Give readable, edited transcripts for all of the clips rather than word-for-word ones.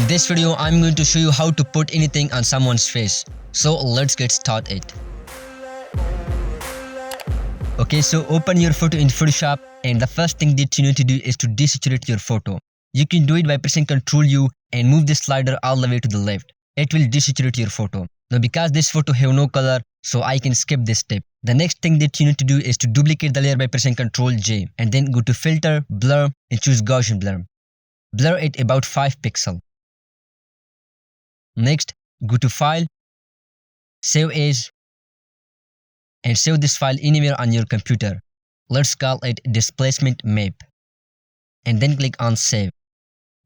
In this video, I'm going to show you how to put anything on someone's face. So let's get started. Okay, so open your photo in Photoshop, and the first thing that you need to do is to desaturate your photo. You can do it by pressing Ctrl U and move the slider all the way to the left. It will desaturate your photo. Now because this photo have no color, so I can skip this step. The next thing that you need to do is to duplicate the layer by pressing Ctrl J and then go to Filter, Blur and choose Gaussian Blur. Blur it about 5 pixels. Next, go to File, Save As, and save this file anywhere on your computer. Let's call it Displacement Map. And then click on Save.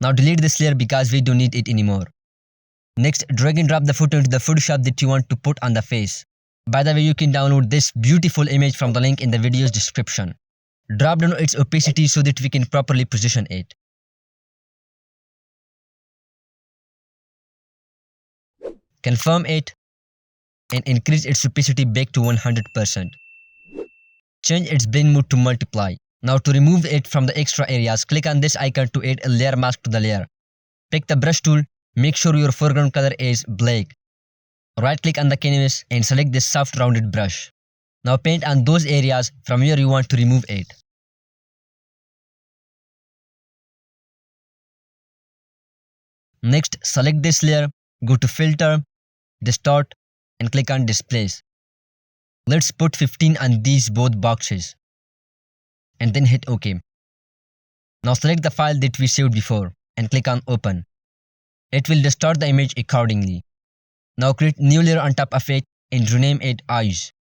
Now delete this layer because we don't need it anymore. Next, drag and drop the photo into the Photoshop that you want to put on the face. By the way, you can download this beautiful image from the link in the video's description. Drop down its opacity so that we can properly position it. Confirm it and increase its opacity back to 100%. Change its blend mode to multiply. Now to remove it from the extra areas, click on this icon to add a layer mask to the layer. Pick the brush tool, make sure your foreground color is black. Right click on the canvas and select this soft rounded brush. Now paint on those areas from where you want to remove it. Next, select this layer, go to Filter, Distort and click on Displace. Let's put 15 on these both boxes. And then hit OK. Now select the file that we saved before and click on Open. It will distort the image accordingly. Now create new layer on top of it and rename it Eyes.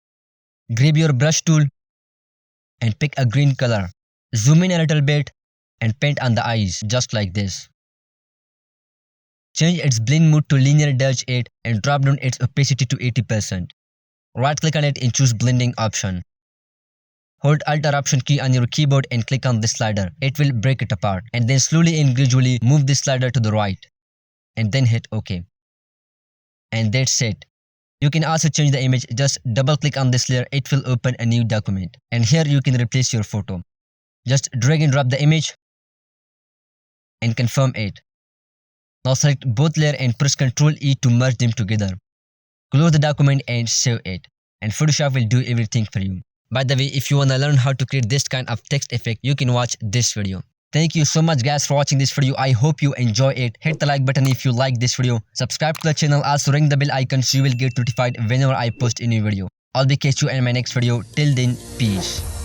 Grab your brush tool and pick a green color. Zoom in a little bit and paint on the eyes just like this. Change its blend mode to linear dodge 8 and drop down its opacity to 80%. Right click on it and choose blending option. Hold Alt or Option key on your keyboard and click on this slider. It will break it apart and then slowly and gradually move this slider to the right and then hit OK. And that's it. You can also change the image. Just double click on this layer. It will open a new document and here you can replace your photo. Just drag and drop the image and confirm it. Now select both layers and press Ctrl E to merge them together. Close the document and save it. And Photoshop will do everything for you. By the way, if you wanna learn how to create this kind of text effect, you can watch this video. Thank you so much guys for watching this video. I hope you enjoy it. Hit the like button if you like this video. Subscribe to the channel. Also ring the bell icon so you will get notified whenever I post a new video. I'll be catch you in my next video. Till then, peace.